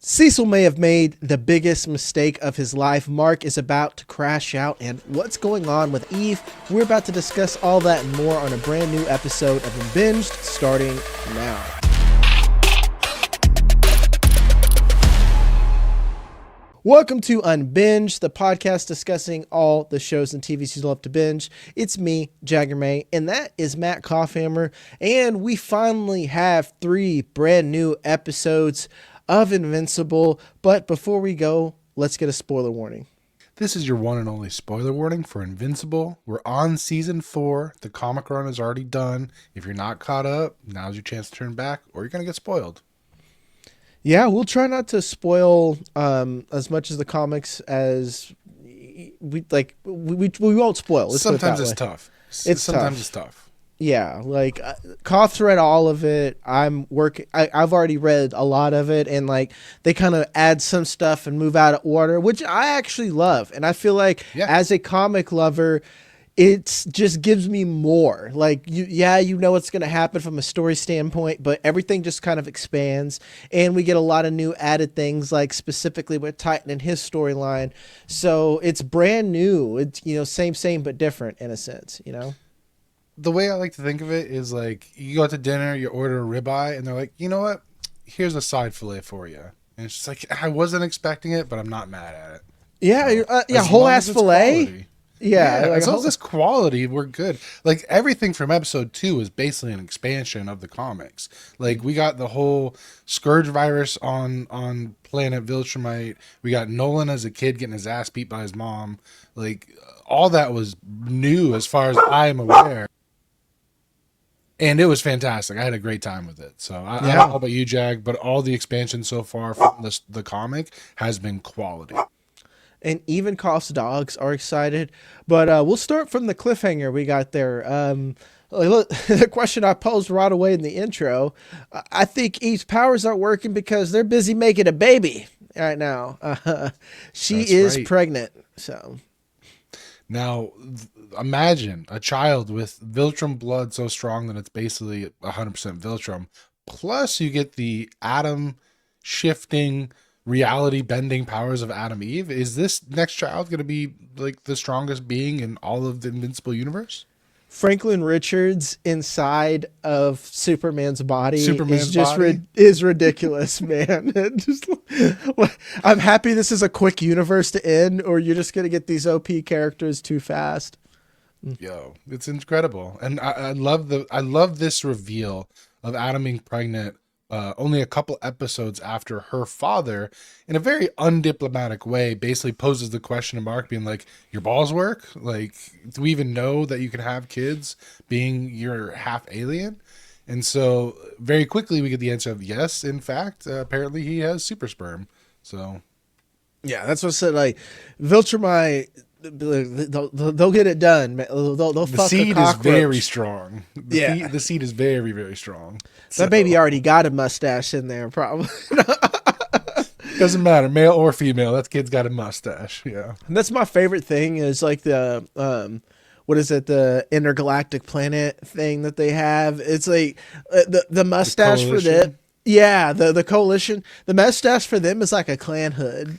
Cecil may have made the biggest mistake of his life. Mark is about to crash out. And what's going on with Eve? We're about to discuss all that and more on a brand new episode of Unbinged starting now. Welcome to Unbinged, the podcast discussing all the shows and TVs you love to binge. It's me, Jagger, and that is Matt Kopfhamer. And we finally have 3 brand new episodes of Invincible. But before we go, let's get a spoiler warning. This is your one and only spoiler warning for Invincible. We're on season 4. The comic run is already done. If you're not caught up, now's your chance to turn back or you're going to get spoiled. Yeah, we'll try not to spoil as much as the comics as we like. We won't spoil. Sometimes it's tough. Sometimes it's tough. Yeah, like Koff's read all of it. I've already read a lot of it, and like they kind of add some stuff and move out of order, which I actually love. And I feel like as a comic lover, it just gives me more. Like you know what's going to happen from a story standpoint, but everything just kind of expands, and we get a lot of new added things, like specifically with Titan and his storyline. So it's brand new. It's same but different in a sense. The way I like to think of it is like you go out to dinner, you order a ribeye, and they're like, you know what? Here's a side fillet for you. And it's just like, I wasn't expecting it, but I'm not mad at it. Yeah, whole ass fillet. Quality. Yeah, like, as long as it's quality, we're good. Like everything from episode 2 is basically an expansion of the comics. Like we got the whole Scourge virus on planet Viltrumite. We got Nolan as a kid getting his ass beat by his mom. Like all that was new as far as I am aware. And it was fantastic. I had a great time with it. So I don't know about you, Jag, but all the expansion so far from the comic has been quality. And even Koff's dogs are excited. But we'll start from the cliffhanger we got there. The question I posed right away in the intro, I think Eve's powers aren't working because they're busy making a baby right now. She is pregnant. So now, imagine a child with Viltrum blood so strong that it's basically 100% Viltrum. Plus, you get the atom shifting, reality bending powers of Adam Eve. Is this next child going to be like the strongest being in all of the Invincible universe? Franklin Richards inside of Superman's body body? Is ridiculous, man. I'm happy this is a quick universe to end, or you're just gonna get these OP characters too fast. Yo, it's incredible, and I love this reveal of Adam being pregnant. Only a couple episodes after her father, in a very undiplomatic way, basically poses the question to Mark, being like, your balls work? Like, do we even know that you can have kids being you're half alien? And so very quickly we get the answer of yes, in fact, apparently he has super sperm. So yeah, that's what I said. Like Viltrumite, they'll get it done. They'll the fuck seed a cockroach. is very strong. The seed is very, very strong. That baby already got a mustache in there, probably. Doesn't matter, male or female. That kid's got a mustache. Yeah, and that's my favorite thing. Is like the what is it? The intergalactic planet thing that they have. It's like the mustache for them. Yeah, the coalition. The mustache for them is like a clan hood.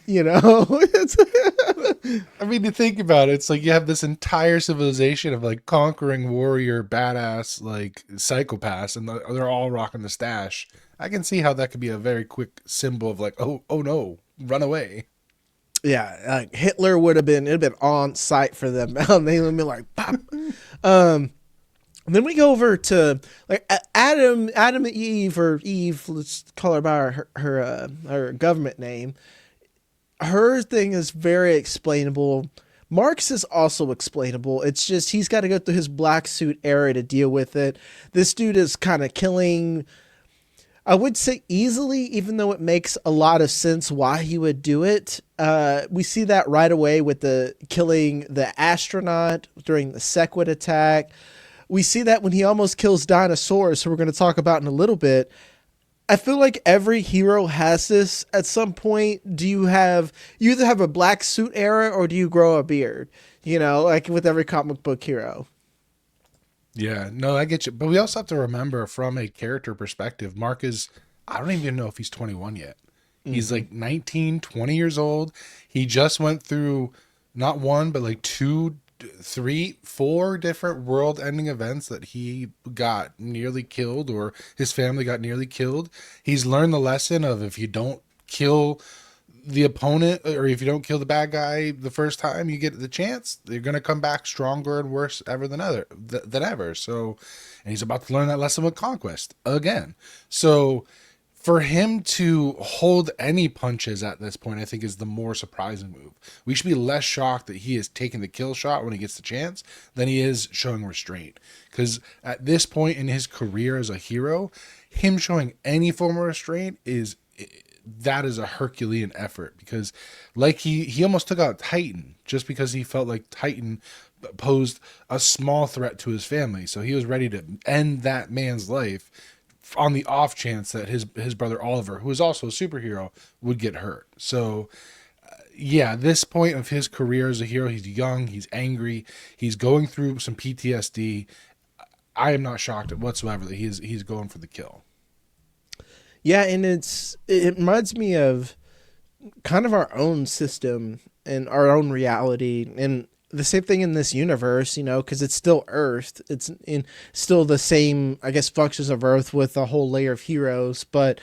I mean, to think about it, it's like you have this entire civilization of like conquering warrior, badass, like psychopaths, and they're all rocking the stash. I can see how that could be a very quick symbol of like, oh no, run away. Yeah, like Hitler it'd have been on site for them. They would have been like, pop. And then we go over to like Adam and Eve, or Eve. Let's call her by her government name. Her thing is very explainable. Mark's is also explainable. It's just he's got to go through his black suit era to deal with it. This dude is kind of killing, I would say easily, even though it makes a lot of sense why he would do it. We see that right away with the killing the astronaut during the Sequid attack. We see that when he almost kills dinosaurs, so we're going to talk about in a little bit. I feel like every hero has this at some point. You either have a black suit era or do you grow a beard? Like with every comic book hero. Yeah, no, I get you. But we also have to remember from a character perspective, Mark is, I don't even know if he's 21 yet. He's like 19, 20 years old. He just went through not one, but like two, three, four different world ending events that he got nearly killed or his family got nearly killed. He's learned the lesson of if you don't kill the opponent or if you don't kill the bad guy the first time you get the chance, you're going to come back stronger and worse than ever. So, and he's about to learn that lesson with Conquest again. So for him to hold any punches at this point, I think is the more surprising move. We should be less shocked that he is taking the kill shot when he gets the chance than he is showing restraint. Because at this point in his career as a hero, him showing any form of restraint is a Herculean effort, because like he almost took out Titan just because he felt like Titan posed a small threat to his family. So he was ready to end that man's life on the off chance that his brother Oliver, who is also a superhero, would get hurt. So yeah, this point of his career as a hero, he's young, he's angry, he's going through some PTSD. I am not shocked whatsoever that he's going for the kill. Yeah, and it reminds me of kind of our own system and our own reality, and the same thing in this universe, because it's still Earth. It's still the same, I guess, functions of Earth with a whole layer of heroes, but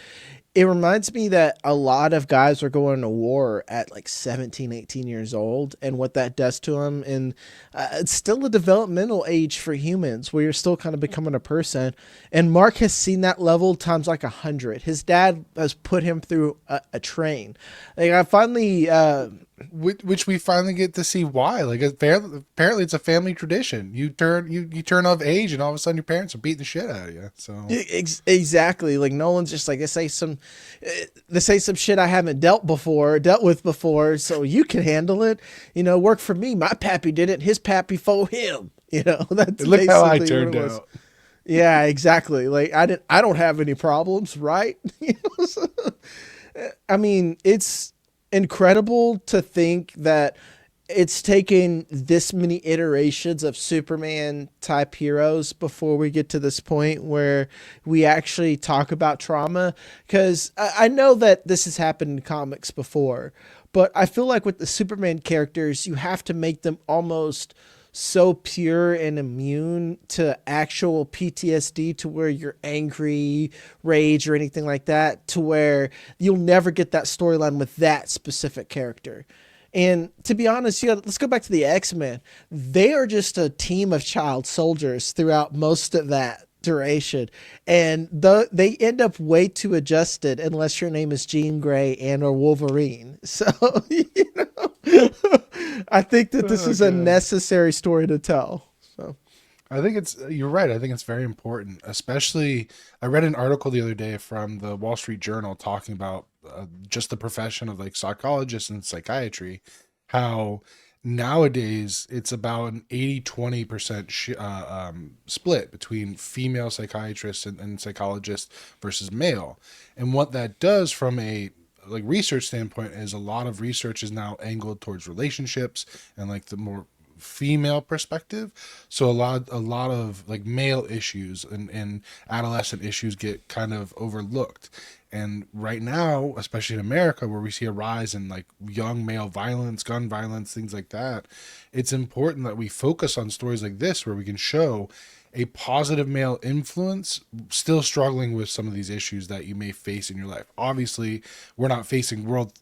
it reminds me that a lot of guys are going to war at like 17, 18 years old, and what that does to them. And it's still a developmental age for humans where you're still kind of becoming a person. And Mark has seen that level times like 100. His dad has put him through a train. Like I finally... which we finally get to see why. Like apparently it's a family tradition. You turn of age and all of a sudden your parents are beating the shit out of you. So exactly. Like Nolan's just like, they say some shit I haven't dealt with before, so you can handle it. Work for me. My pappy did it. His pappy for him. That's look how I turned out. Yeah, exactly. Like I don't have any problems, right? I mean, it's incredible to think that it's taken this many iterations of Superman type heroes before we get to this point where we actually talk about trauma. Because I know that this has happened in comics before, but I feel like with the Superman characters, you have to make them almost so pure and immune to actual PTSD to where you're angry, rage, or anything like that, to where you'll never get that storyline with that specific character. And to be honest, let's go back to the X-Men. They are just a team of child soldiers throughout most of that duration, and they end up way too adjusted unless your name is Jean Grey and or Wolverine. So I think that this is a necessary story to tell. So I think you're right. I think it's very important, especially I read an article the other day from the Wall Street Journal talking about just the profession of like psychologists and psychiatry, how nowadays it's about an 80-20% split between female psychiatrists and psychologists versus male. And what that does from a like research standpoint is a lot of research is now angled towards relationships and like the more female perspective. So a lot of like male issues and adolescent issues get kind of overlooked. And right now, especially in America, where we see a rise in like young male violence, gun violence, things like that, it's important that we focus on stories like this where we can show a positive male influence still struggling with some of these issues that you may face in your life. Obviously, we are facing world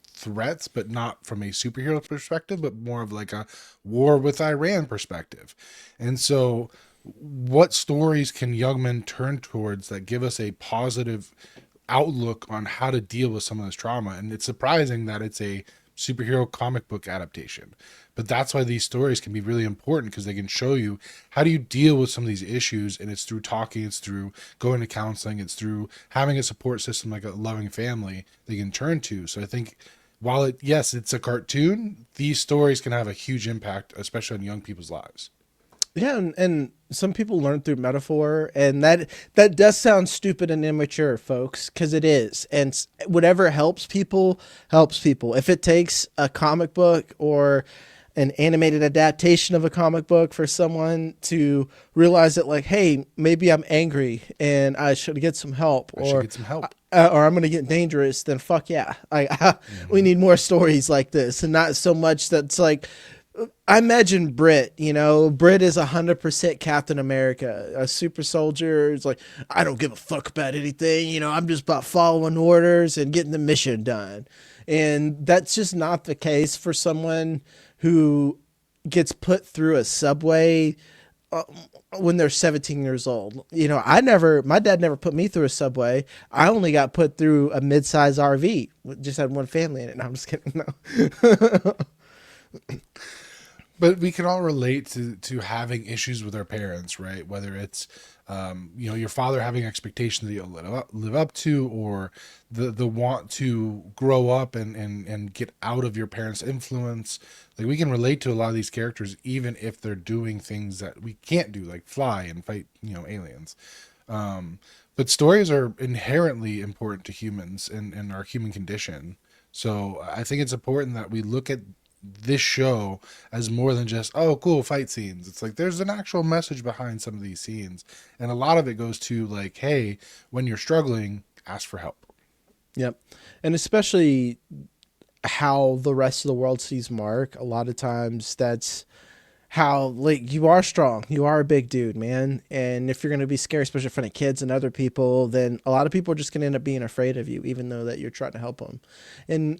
threats, but not from a superhero perspective, but more of like a war with Iran perspective. And so what stories can young men turn towards that give us a positive outlook on how to deal with some of this trauma? And it's surprising that it's a superhero comic book adaptation, but that's why these stories can be really important, because they can show you how do you deal with some of these issues. And it's through talking, it's through going to counseling, it's through having a support system like a loving family they can turn to. So I think while it's a cartoon, these stories can have a huge impact, especially on young people's lives. Yeah, and some people learn through metaphor, and that does sound stupid and immature, folks, because it is. And whatever helps people, helps people. If it takes a comic book or an animated adaptation of a comic book for someone to realize that, like, hey, maybe I'm angry and I should get some help, I should get some help. Or I'm going to get dangerous, then fuck yeah. We need more stories like this, and not so much that's like, I imagine Brit, Brit is 100% Captain America, a super soldier. It's like, I don't give a fuck about anything. I'm just about following orders and getting the mission done. And that's just not the case for someone who gets put through a subway when they're 17 years old. My dad never put me through a subway. I only got put through a mid-size RV. Just had one family in it. No, I'm just kidding. No. But we can all relate to having issues with our parents, right? Whether it's, your father having expectations that you'll live up to, or the want to grow up and get out of your parents' influence. Like, we can relate to a lot of these characters, even if they're doing things that we can't do, like fly and fight, aliens. But stories are inherently important to humans and our human condition. So I think it's important that we look at this show as more than just, oh, cool fight scenes. It's like there's an actual message behind some of these scenes, and a lot of it goes to, like, hey, when you're struggling, ask for help. Yep. And especially how the rest of the world sees Mark. A lot of times that's how, like, you are strong, you are a big dude, man, and if you're going to be scared, especially in front of kids and other people, then a lot of people are just going to end up being afraid of you, even though that you're trying to help them. And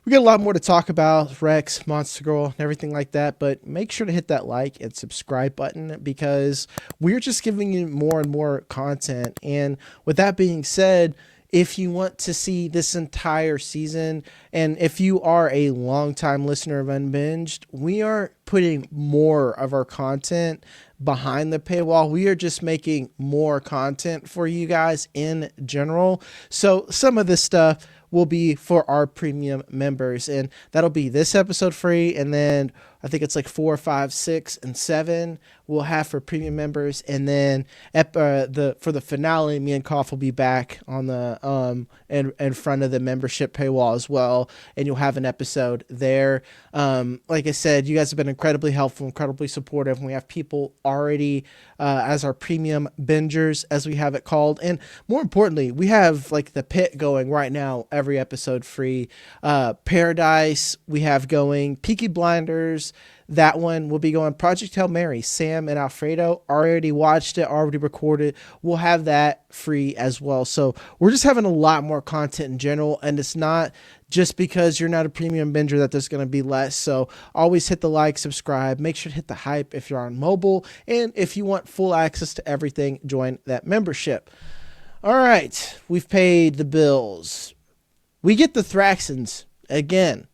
we got a lot more to talk about, Rex, Monster Girl, and everything like that, but make sure to hit that like and subscribe button, because we're just giving you more and more content. And with that being said, if you want to see this entire season, and if you are a longtime listener of Unbinged, we are putting more of our content behind the paywall. We are just making more content for you guys in general. So some of this stuff will be for our premium members, and that'll be this episode free, and then I think it's like 4, 5, 6, and 7 we'll have for premium members, and then for the finale, me and Koff will be back on the in front of the membership paywall as well, and you'll have an episode there. Like I said, you guys have been incredibly helpful, incredibly supportive, and we have people already as our premium bingers, as we have it called, and more importantly, we have like the pit going right now, every episode free. Paradise we have going, Peaky Blinders, that one will be going. Project Hail Mary, Sam and Alfredo already watched it, already recorded. We'll have that free as well. So we're just having a lot more content in general, and it's not just because you're not a premium binger that there's going to be less. So always hit the like, subscribe, make sure to hit the hype if you're on mobile, and if you want full access to everything, join that membership. All right, we've paid the bills. We get the Thraxons again.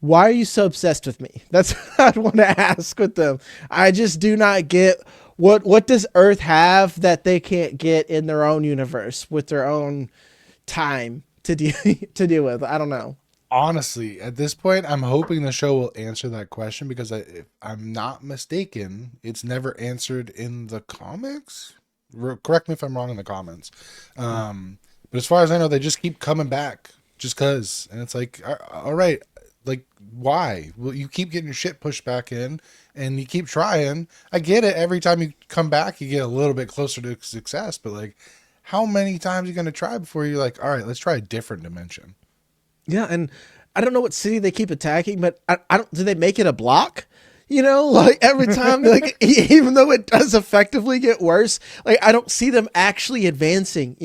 Why are you so obsessed with me? That's what I want to ask with them. I just do not get what does Earth have that they can't get in their own universe with their own time to deal with. I don't know. Honestly, at this point, I'm hoping the show will answer that question, because if I'm not mistaken, it's never answered in the comics. Correct me if I'm wrong in the comments. But as far as I know, they just keep coming back just because. And it's like, all right, like, why? Well, you keep getting your shit pushed back in, and you keep trying. I get it. Every time you come back, you get a little bit closer to success. But, like, how many times are you going to try before you're like, all right, let's try a different dimension? Yeah, and I don't know what city they keep attacking, but I don't. Do they make it a block? Like every time, like even though it does effectively get worse, like I don't see them actually advancing.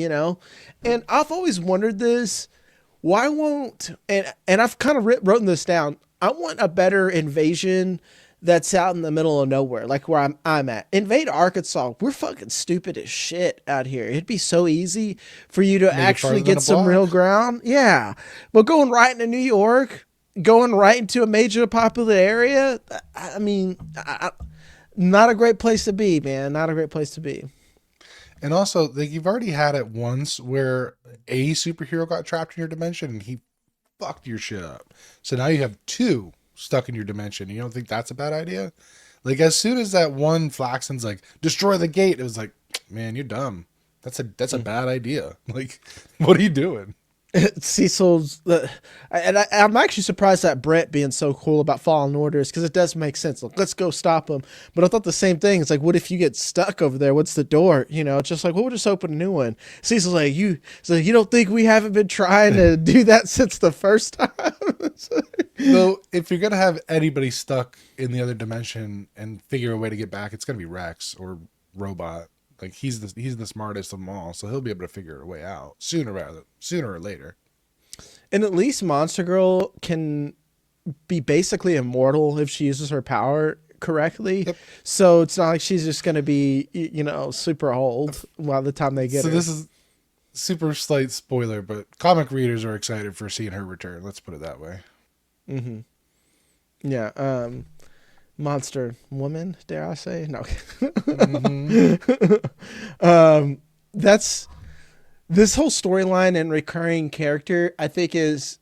And I've always wondered this. Why won't, and I've kind of written this down, I want a better invasion that's out in the middle of nowhere, like where I'm at. Invade Arkansas. We're fucking stupid as shit out here. It'd be so easy for you to actually get some real ground. Yeah. But going right into New York, going right into a major popular area, I mean, not a great place to be, man. Not a great place to be. And also, like, you've already had it once where a superhero got trapped in your dimension and he fucked your shit up. So now you have two stuck in your dimension. You don't think that's a bad idea? Like, as soon as that one Flaxen's like, destroy the gate, it was like, man, you're dumb. That's a bad idea. Like, what are you doing? Cecil's, I'm actually surprised at Brett being so cool about following orders because it does make sense. Like, let's go stop him. But I thought the same thing. It's like, what if you get stuck over there? What's the door? It's just like, well, we'll just open a new one. Cecil's like, you don't think we haven't been trying to do that since the first time? Though, if you're gonna have anybody stuck in the other dimension and figure a way to get back, it's gonna be Rex or Robot. Like he's the smartest of them all, so he'll be able to figure a way out sooner or later. And at least Monster Girl can be basically immortal if she uses her power correctly. Yep. So it's not like she's just going to be, super old by the time they get her. So this is super slight spoiler, but comic readers are excited for seeing her return. Let's put it that way. Mm-hmm. Yeah. Monster woman, dare I say? No. Mm-hmm. That's this whole storyline and recurring character, I think, is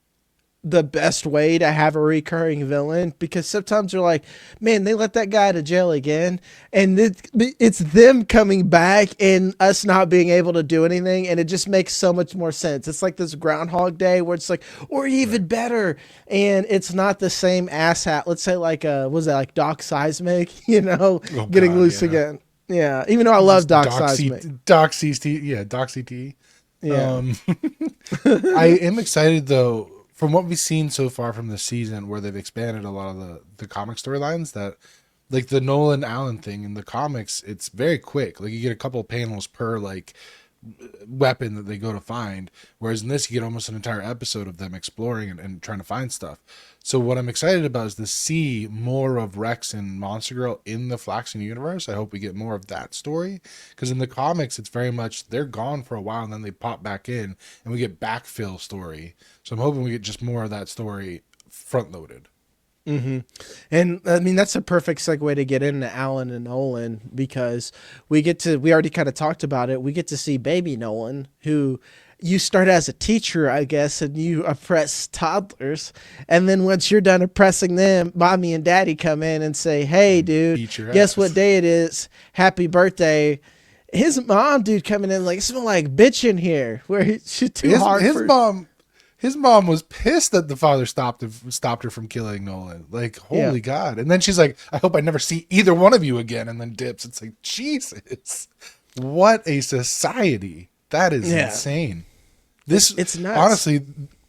the best way to have a recurring villain, because sometimes you're like, man, they let that guy to jail again, and it's them coming back and us not being able to do anything, and it just makes so much more sense. It's like this Groundhog Day where it's like, or even better, and it's not the same asshat. Let's say like was that like Doc Seismic, getting loose again. Yeah, even though I love Doc Seismic. Doc CT. Yeah. I am excited though, from what we've seen so far from this season, where they've expanded a lot of the comic storylines, that like the Nolan Allen thing in the comics, it's very quick. Like you get a couple of panels per like weapon that they go to find, whereas in this you get almost an entire episode of them exploring and trying to find stuff. So what I'm excited about is to see more of Rex and Monster Girl in the Flaxen universe. I hope we get more of that story, because in the comics it's very much they're gone for a while and then they pop back in and we get backfill story. So I'm hoping we get just more of that story front loaded. Mm-hmm. And I mean, that's a perfect segue to get into Alan and Nolan, because we already kind of talked about it. We get to see baby Nolan, who you start as a teacher, I guess, and you oppress toddlers. And then once you're done oppressing them, mommy and daddy come in and say, hey, dude, guess what day it is? Happy birthday. His mom, dude, coming in like, smell like bitch in here. Where she's too hard for... His mom was pissed that the father stopped her from killing Nolan. Like, holy God. And then she's like, I hope I never see either one of you again. And then dips. It's like, Jesus. What a society. That is insane. It's nuts. Honestly,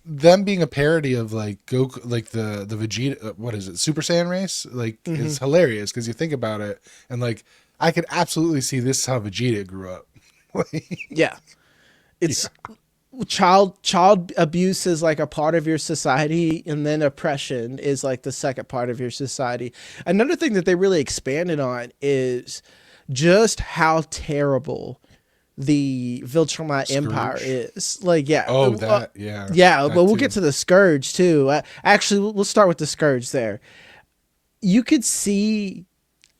them being a parody of like Goku, like the Vegeta, what is it? Super Saiyan race? Like, it's hilarious because you think about it and like, I could absolutely see this is how Vegeta grew up. Yeah. It's... Child abuse is like a part of your society, and then oppression is like the second part of your society. Another thing that they really expanded on is just how terrible the Viltrumite Empire is. Like, yeah. Oh, that, yeah. Yeah, but we'll get to the Scourge too. Actually, we'll start with the Scourge there. You could see...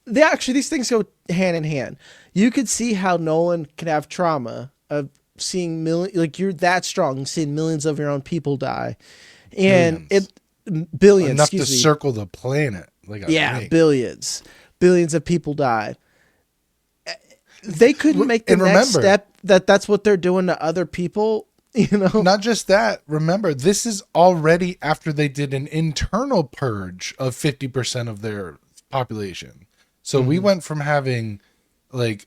these things go hand in hand. You could see how Nolan could have trauma of seeing like you're that strong, seeing millions of your own people die, and billions enough to circle the planet. Billions of people died. They couldn't make the next step. That's what they're doing to other people. Not just that. Remember, this is already after they did an internal purge of 50% of their population. So we went from having like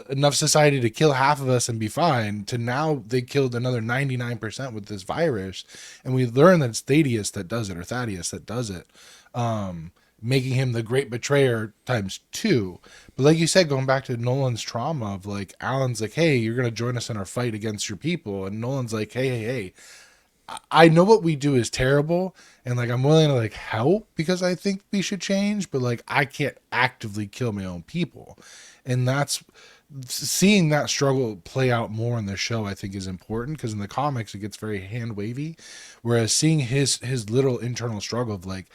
enough society to kill half of us and be fine, to now they killed another 99% with this virus, and we learn that it's Thaddeus that does it, or Thaddeus that does it, making him the great betrayer times 2. But like you said, going back to Nolan's trauma of like, Alan's like, hey, you're gonna join us in our fight against your people, and Nolan's like, hey, I know what we do is terrible, and like I'm willing to like help because I think we should change, but like I can't actively kill my own people. And that's seeing that struggle play out more in the show, I think, is important, because in the comics it gets very hand wavy, whereas seeing his little internal struggle of like,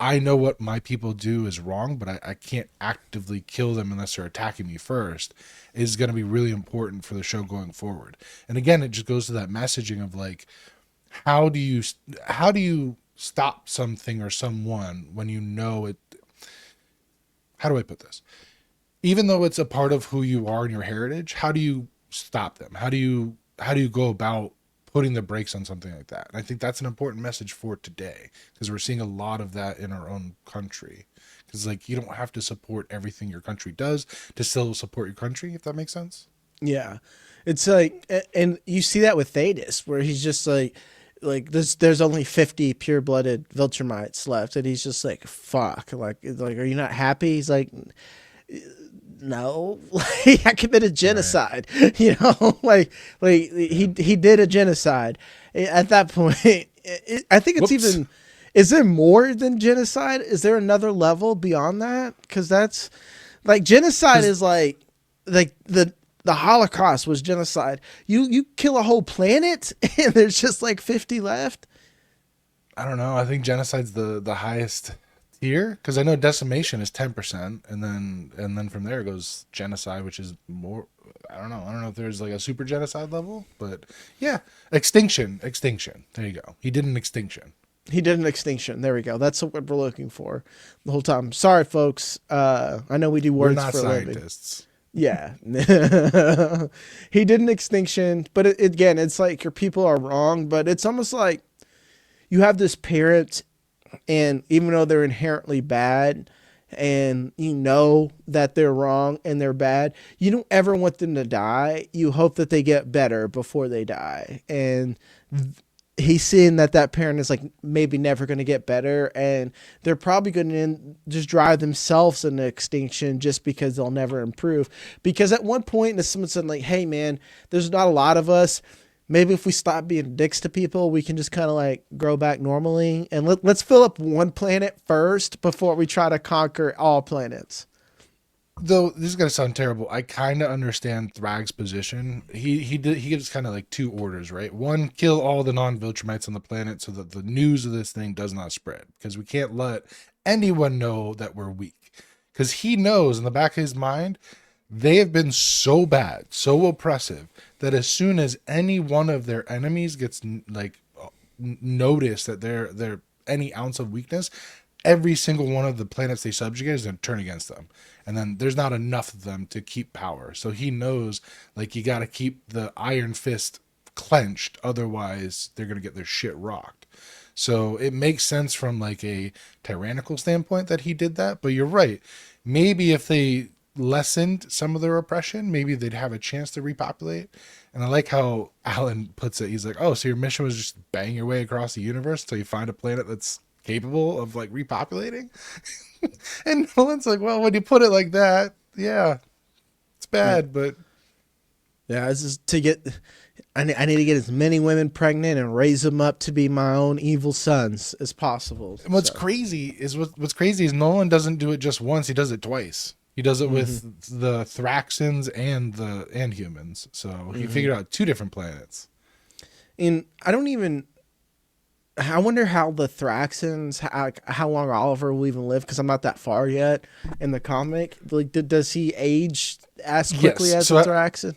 I know what my people do is wrong, but I can't actively kill them unless they're attacking me first, is going to be really important for the show going forward. And again, it just goes to that messaging of like, how do you stop something or someone when you know it? How do I put this? Even though it's a part of who you are and your heritage, how do you stop them? How do you go about putting the brakes on something like that. And I think that's an important message for today, because we're seeing a lot of that in our own country. Because like, you don't have to support everything your country does to still support your country, if that makes sense. Yeah. It's like, and you see that with Thetis, where he's just like there's only 50 pure-blooded Viltrumites left, and he's just like, fuck, like, are you not happy? He's like, no, like, I committed genocide, right. Like he did a genocide. At that point, I think it's even, is there more than genocide? Is there another level beyond that? Because that's like, genocide is like the Holocaust was genocide. You kill a whole planet and there's just like 50 left. I don't know. I think genocide's the highest tier, because I know decimation is 10%, and then from there goes genocide, which is more. I don't know if there's like a super genocide level, but yeah, extinction. There you go. He did an extinction. There we go. That's what we're looking for the whole time. Sorry, folks. I know we do words for a living. We're not scientists. Yeah. He did an extinction, but again, it's like your people are wrong, but it's almost like you have this parent, and even though they're inherently bad and you know that they're wrong and they're bad, you don't ever want them to die. You hope that they get better before they die. And he's seeing that parent is like maybe never going to get better, and they're probably going to just drive themselves into extinction just because they'll never improve. Because at one point, someone said like, hey man, there's not a lot of us. Maybe if we stop being dicks to people, we can just kind of like grow back normally. And let's fill up one planet first before we try to conquer all planets. Though this is gonna sound terrible, I kind of understand Thrag's position. He gives kind of like two orders, right? One, kill all the non-Viltrumites on the planet so that the news of this thing does not spread, because we can't let anyone know that we're weak. Because he knows in the back of his mind, they have been so bad, so oppressive, that as soon as any one of their enemies gets like noticed that they're any ounce of weakness, every single one of the planets they subjugate is going to turn against them. And then there's not enough of them to keep power. So he knows, like, you got to keep the iron fist clenched. Otherwise, they're going to get their shit rocked. So it makes sense from, like, a tyrannical standpoint that he did that. But you're right. Maybe if they lessened some of their oppression, maybe they'd have a chance to repopulate. And I like how Alan puts it. He's like, oh, so your mission was just bang your way across the universe till you find a planet that's capable of like repopulating. And Nolan's like, well, when you put it like that, yeah, it's bad, but yeah, it's just to get, I need to get as many women pregnant and raise them up to be my own evil sons as possible. And what's crazy is Nolan doesn't do it just once, he does it twice. He does it with the Thraxans and humans. So he figured out 2 different planets. And I wonder how the Thraxans, how long Oliver will even live, because I'm not that far yet in the comic. Like, does he age as quickly as a Thraxan?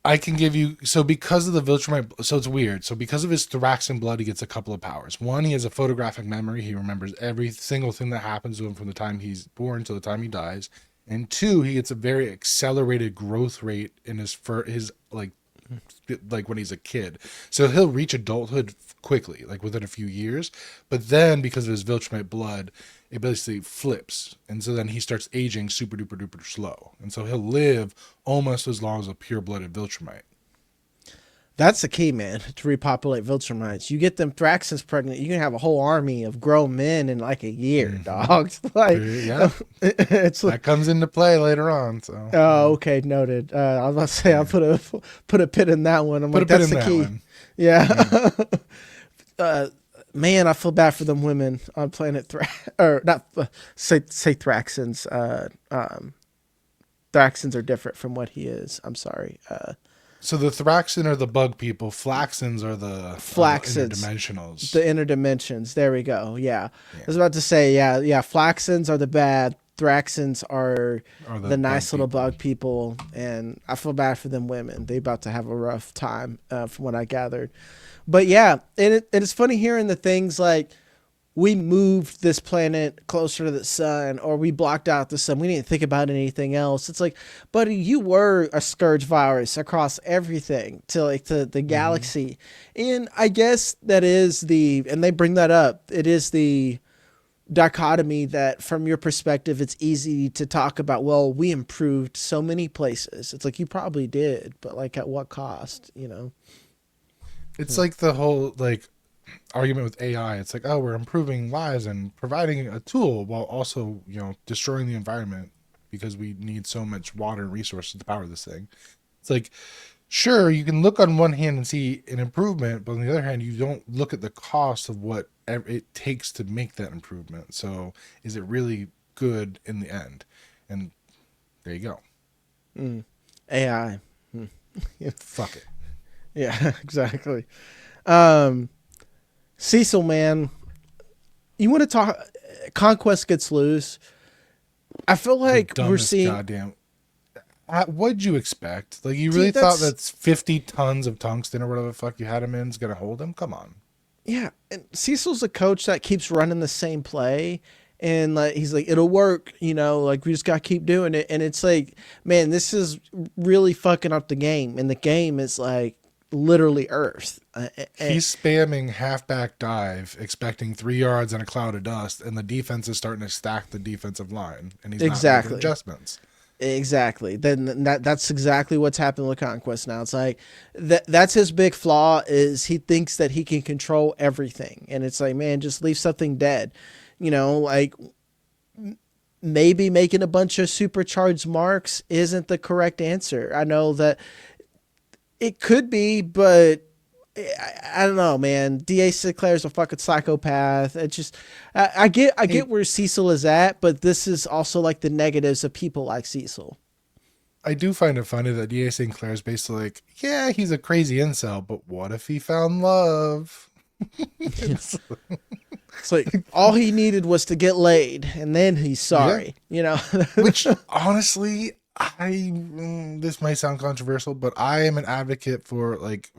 I can give you, so because of the Viltrumite, so it's weird. So because of his Thraxan blood, he gets a couple of powers. One, he has a photographic memory. He remembers every single thing that happens to him from the time he's born to the time he dies. And 2, he gets a very accelerated growth rate in his like when he's a kid. So he'll reach adulthood quickly, like within a few years. But then because of his Viltrumite blood, it basically flips. And so then he starts aging super duper duper slow. And so he'll live almost as long as a pure blooded Viltrumite. That's the key, man, to repopulate Viltrumites. You get them Thraxans pregnant, you can have a whole army of grown men in like a year, dog. Like, yeah, that comes into play later on. So, oh, okay, noted. I was about to say, I'll put a pin in that one. I'm like, that's the key. Yeah. Man, I feel bad for them women on planet or not. Say Thraxans. Thraxans are different from what he is. I'm sorry. So the Thraxan are the bug people. Flaxans are the interdimensionals. The interdimensions. There we go. Yeah. I was about to say, yeah. Flaxans are the bad. Thraxans are the nice little bug people. And I feel bad for them women. They about to have a rough time from what I gathered. But yeah, and it's funny hearing the things like we moved this planet closer to the sun, or we blocked out the sun. We didn't think about anything else. It's like, buddy, you were a scourge virus across everything to like the Mm-hmm. galaxy. And I guess that is and they bring that up. It is the dichotomy that from your perspective, it's easy to talk about, well, we improved so many places. It's like, you probably did, but like at what cost, you know? It's like the whole like argument with AI. It's like, oh, we're improving lives and providing a tool while also, destroying the environment because we need so much water and resources to power this thing. It's like, sure, you can look on one hand and see an improvement, but on the other hand, you don't look at the cost of what it takes to make that improvement. So, is it really good in the end? And there you go. AI. Fuck it. Yeah, exactly. Um, Cecil, man, you want to talk? Conquest gets loose. I feel The like we're dumbest seeing. goddamn. What'd you expect? Like, you really Dude, thought that's that's 50 tons of tungsten or whatever the fuck you had him in is gonna hold him? Come on. yeah. And Cecil's a coach that keeps running the same play, and like he's like, it'll work, you know. Like we just gotta keep doing it, and it's like, man, this is really fucking up the game, and the game is like literally Earth. He's spamming halfback dive, expecting 3 yards and a cloud of dust, and the defense is starting to stack the defensive line, and he's not making Exactly. adjustments. Exactly. Then that's exactly what's happened with Conquest now. It's like that's his big flaw is he thinks that he can control everything. And it's like, man, just leave something dead. You know, like maybe making a bunch of supercharged marks isn't the correct answer. I know that it could be, but I don't know, man. Da Sinclair's a fucking psychopath. It just, I Hey, get where Cecil is at, but this is also like the negatives of people like Cecil. I do find it funny that D.A. Sinclair is basically like, yeah, he's a crazy incel, but what if he found love? It's, It's like all he needed was to get laid, and then he's yeah. sorry. You know. Which, honestly, this might sound controversial, but I am an advocate for like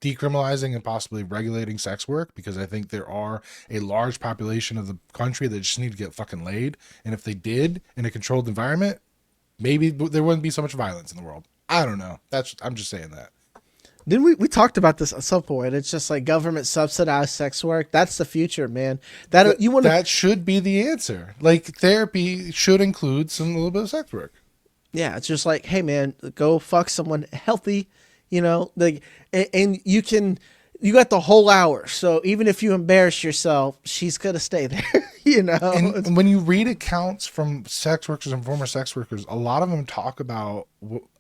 decriminalizing and possibly regulating sex work because I think there are a large population of the country that just need to get fucking laid, and if they did in a controlled environment, maybe there wouldn't be so much violence in the world. I don't know. I'm just saying that. Then we talked about this at some point. It's just like government subsidized sex work. That's the future, man. That you want to, That should be the answer. Like therapy should include some little bit of sex work. yeah. It's just like, hey, man, go fuck someone healthy. You know, like, and you got the whole hour. So even if you embarrass yourself, she's gonna stay there. You know. And when you read accounts from sex workers and former sex workers, a lot of them talk about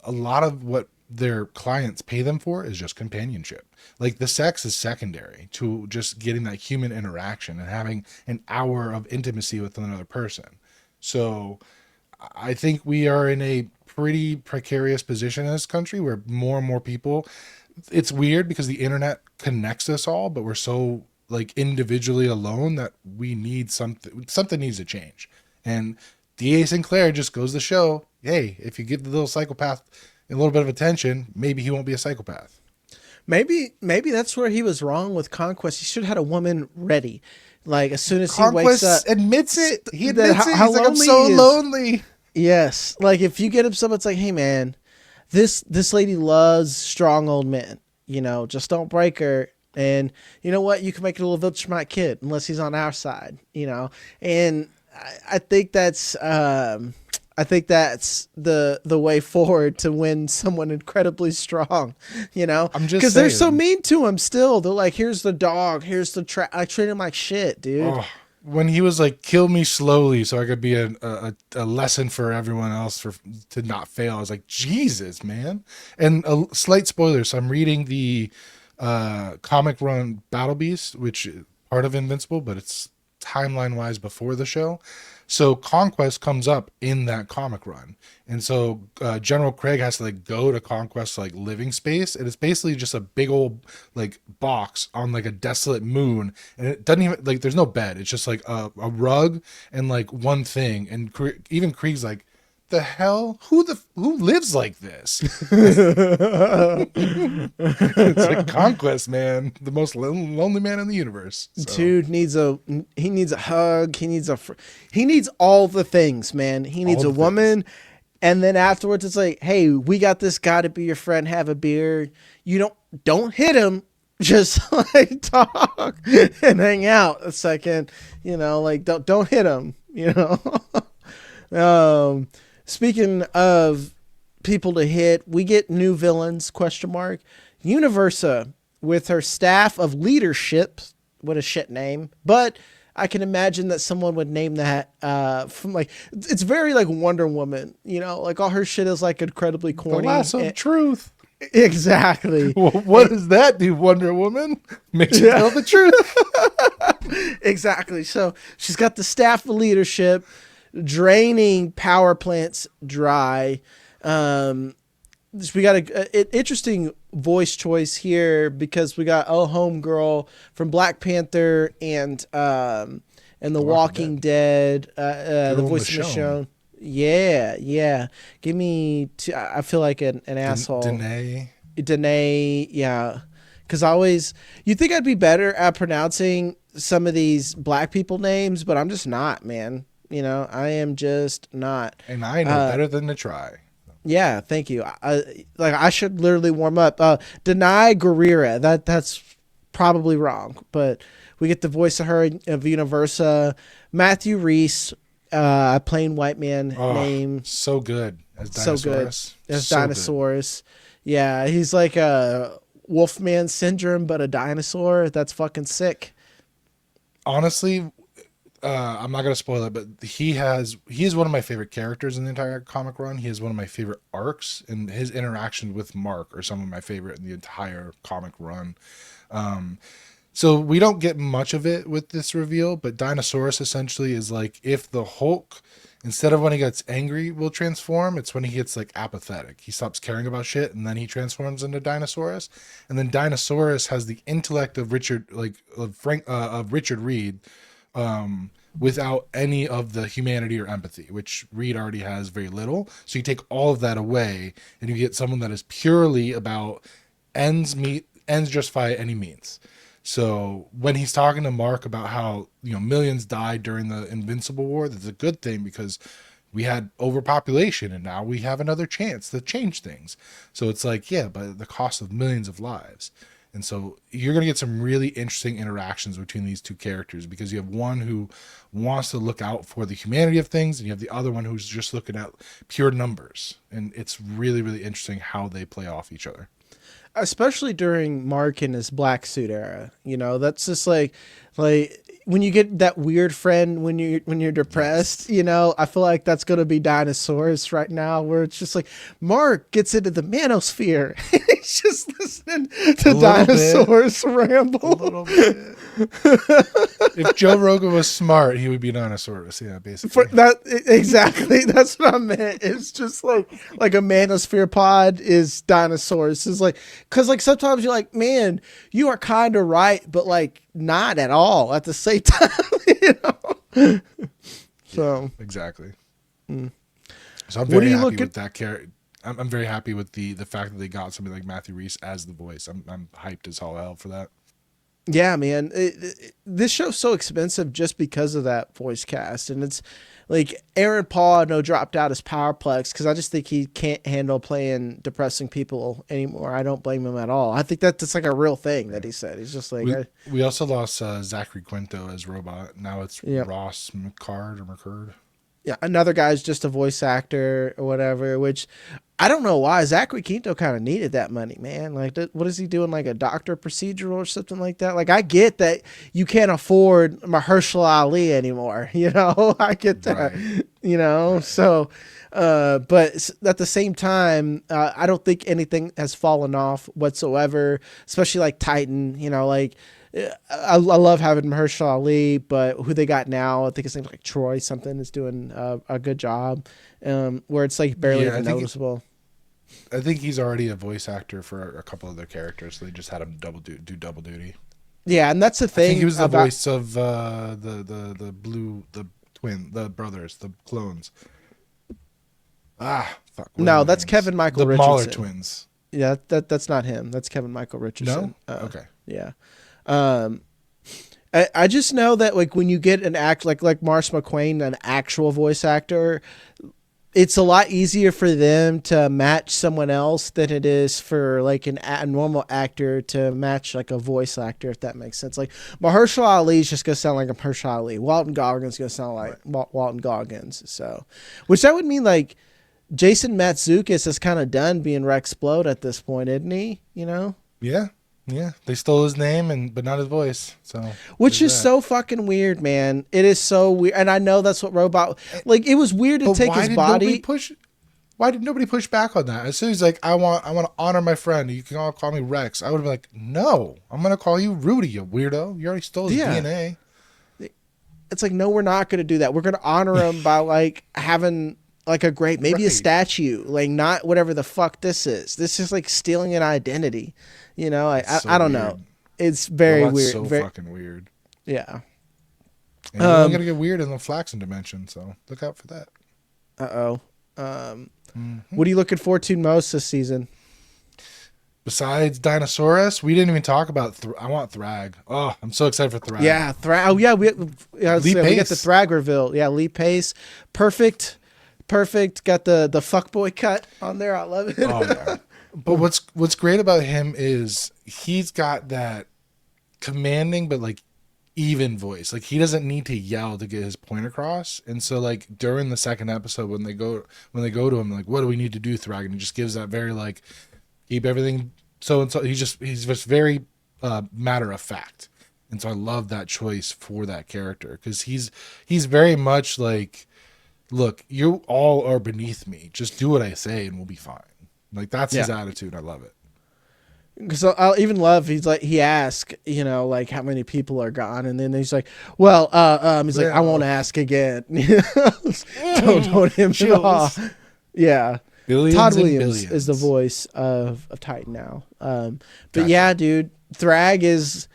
a lot of what their clients pay them for is just companionship. Like the sex is secondary to just getting that human interaction and having an hour of intimacy with another person. So I think we are in a pretty precarious position in this country where more and more people, it's weird because the internet connects us all, but we're so like individually alone that we need something needs to change. And DA Sinclair just goes to show, hey, if you give the little psychopath a little bit of attention, maybe he won't be a psychopath. Maybe that's where he was wrong with Conquest. He should have had a woman ready. Like as soon as he wakes up, Conquest admits it. He that admits it. how He's like, I'm lonely so he is. lonely. Yes, like if you get him someone, it's like, hey man, this lady loves strong old men. You know, just don't break her. And you know what? You can make it a little Viltrumite kid unless he's on our side. You know, and I think I think that's the way forward to win someone incredibly strong. You know, I'm just because they're so saying. mean to him. Still, they're like, here's the dog, here's the trap. I treat him like shit, dude. Oh, when he was like, kill me slowly so I could be a lesson for everyone else to not fail. I was like, Jesus, man. And a slight spoiler. So I'm reading the comic run Battle Beast, which is part of Invincible, but it's timeline wise before the show. So Conquest comes up in that comic run, and so General Craig has to like go to Conquest's like living space, and it's basically just a big old like box on like a desolate moon, and it doesn't even like there's no bed. It's just like a rug and like one thing, and even Krieg's like, the hell? Who lives like this? It's like Conquest Man, the most lonely man in the universe. So. Dude needs a hug. He needs all the things, man. He needs All a the woman. things. And then afterwards it's like, hey, we got this guy to be your friend, have a beer. You don't hit him. Just like talk and hang out a second, like don't hit him, Speaking of people to hit, we get new villains, ? Universa with her staff of leadership. What a shit name. But I can imagine that someone would name that from like, it's very like Wonder Woman, like all her shit is like incredibly corny. The lasso of truth. Exactly. Well, what does that do, Wonder Woman? Makes you tell the truth. Exactly. So she's got the staff of leadership, draining power plants dry. We got an interesting voice choice here because we got homegirl from Black Panther and The Walking Dead, the voice of Michonne. Yeah. Give me I feel like an asshole. Danae, yeah. Because you think I'd be better at pronouncing some of these black people names, but I'm just not, man. I am just not. And I know better than to try. Yeah, thank you. I should literally warm up. Denai Guerrera. That's probably wrong, but we get the voice of her of Universa. Matthew Reese, plain white man name. So good as Dinosaurus. So good as Dinosaurus. Yeah, he's like a Wolfman syndrome, but a dinosaur. That's fucking sick. Honestly, I'm not gonna spoil it, but he is one of my favorite characters in the entire comic run. He is one of my favorite arcs, and his interactions with Mark are some of my favorite in the entire comic run. So we don't get much of it with this reveal, but Dinosaurus essentially is like if the Hulk, instead of when he gets angry, will transform, it's when he gets like apathetic. He stops caring about shit, and then he transforms into Dinosaurus. And then Dinosaurus has the intellect of Richard Reed, without any of the humanity or empathy, which Reed already has very little. So you take all of that away, and you get someone that is purely about ends justify any means. So when he's talking to Mark about how millions died during the Invincible War, that's a good thing because we had overpopulation and now we have another chance to change things. So it's like, yeah, but at the cost of millions of lives. And so you're going to get some really interesting interactions between these two characters because you have one who wants to look out for the humanity of things and you have the other one who's just looking at pure numbers. And it's really, really interesting how they play off each other. Especially during Mark in his black suit era, that's just like when you get that weird friend when you're depressed, I feel like that's gonna be Dinosaurus right now, where it's just like Mark gets into the manosphere, he's just listening to Dinosaurus ramble. A little bit. If Joe Rogan was smart, he would be Dinosaurus. Yeah, basically. Exactly. That's what I meant. It's just like a manosphere pod is Dinosaurus. It's like, because like sometimes you're like, man, you are kind of right, but like not at all at the same time. So yeah, exactly. So I'm very happy with that character. I'm very happy with the fact that they got somebody like Matthew Reese as the voice. I'm hyped as all hell for that. Yeah, man. This show's so expensive just because of that voice cast. And it's like Aaron Paul, I know, dropped out as Powerplex because I just think he can't handle playing depressing people anymore. I don't blame him at all. I think that's like a real thing that he said. He's just like... We also lost Zachary Quinto as Robot. Now it's Ross McCurd. Yeah, another guy's just a voice actor or whatever, which I don't know why. Zachary Quinto kind of needed that money, man. Like, what is he doing, like a doctor procedural or something like that? Like, I get that you can't afford Mahershala Ali anymore, I get that, right. So, but at the same time, I don't think anything has fallen off whatsoever, especially like Titan, like, I love having Mahershala Ali, but who they got now, I think his name's like Troy something, is doing a good job, where it's like barely even noticeable. I think he's already a voice actor for a couple of their characters, so they just had him do double duty. Yeah, and that's the thing. I think he was the voice of the brothers, the clones. Fuck. No, that's Kevin Michael the Richardson. Mahler twins. Yeah, that's not him. That's Kevin Michael Richardson. No? Okay. Yeah. I just know that like when you get an act like Marsh McQueen, an actual voice actor, it's a lot easier for them to match someone else than it is for like a normal actor to match like a voice actor, if that makes sense. Like Mahershala Ali is just gonna sound like a Mahershala Ali. Walton Goggins is gonna sound like Walton Goggins. So, which that would mean like Jason Mantzoukas is kind of done being Rexplode at this point, isn't he? You know? Yeah. Yeah. They stole his name but not his voice. So which is so fucking weird, man. It is so weird. And I know that's what Robot like it was weird to take his body. Why did nobody push back on that? As soon as like I want to honor my friend, you can all call me Rex. I would have been like, no, I'm gonna call you Rudy, you weirdo. You already stole his DNA. It's like, no, we're not gonna do that. We're gonna honor him by like having like a great, maybe a statue, like not whatever the fuck this is. This is like stealing an identity. You know, I don't know. It's very weird. So fucking weird. Yeah. And you're only gonna get weird in the Flaxen dimension, so look out for that. What are you looking forward to most this season? Besides Dinosaurus, we didn't even talk about. I want Thrag. Oh, I'm so excited for Thrag. Yeah, Thrag. Oh yeah, we get the Thrag reveal. Yeah, Lee Pace, perfect. Got the fuckboy cut on there. I love it. Oh, yeah. But what's great about him is he's got that commanding but like even voice. Like he doesn't need to yell to get his point across. And so like during the second episode when they go to him like, what do we need to do, Thrag? And he just gives that very like keep everything so and so. He's just very matter of fact. And so I love that choice for that character because he's very much like, look, you all are beneath me. Just do what I say and we'll be fine. Like that's his attitude. I love it. Because I'll even love he asks, you know, like how many people are gone, and then he's like, well, he's like, I won't ask again. don't him off. Yeah. Billions Todd and Williams billions. is the voice of Titan now. But yeah, dude, Thrag is,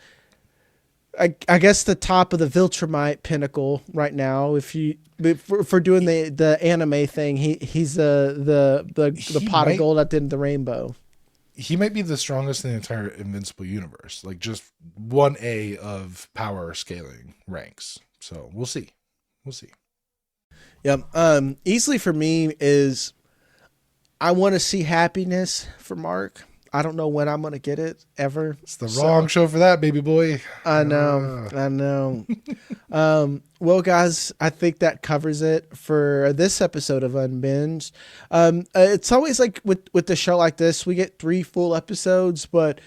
I guess, the top of the Viltrumite pinnacle right now. For doing the anime thing, he's the pot of gold at the end of the rainbow. He might be the strongest in the entire Invincible universe. Like just 1A of power scaling ranks. So we'll see. Yep. Easily for me is I want to see happiness for Mark. I don't know when I'm going to get it ever. It's the wrong show for that, baby boy. I know. Well, guys, I think that covers it for this episode of Unbinged. It's always like with the show like this, we get 3 full episodes, but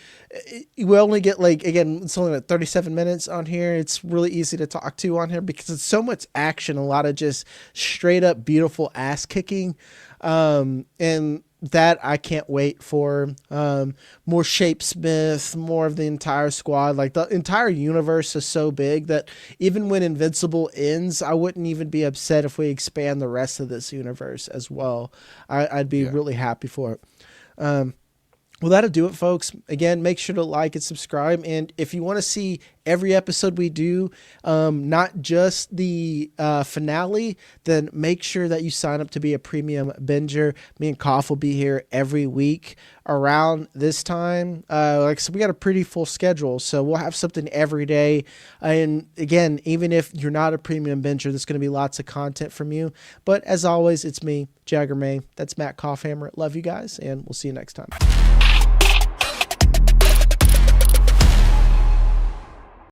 we only get it's only like 37 minutes on here. It's really easy to talk to on here because it's so much action, a lot of just straight up beautiful ass kicking. And that I can't wait for. More Shapesmith, more of the entire squad. Like the entire universe is so big that even when Invincible ends, I wouldn't even be upset if we expand the rest of this universe as well. I'd be really happy for it. Well, that'll do it, folks. Again, make sure to like and subscribe. And if you want to see every episode we do, not just the finale, then make sure that you sign up to be a premium binger. Me and Koff will be here every week around this time. Like I said, we got a pretty full schedule, so we'll have something every day. And again, even if you're not a premium binger, there's going to be lots of content from you. But as always, it's me, Jagger May. That's Matt Kopfhamer. Love you guys, and we'll see you next time.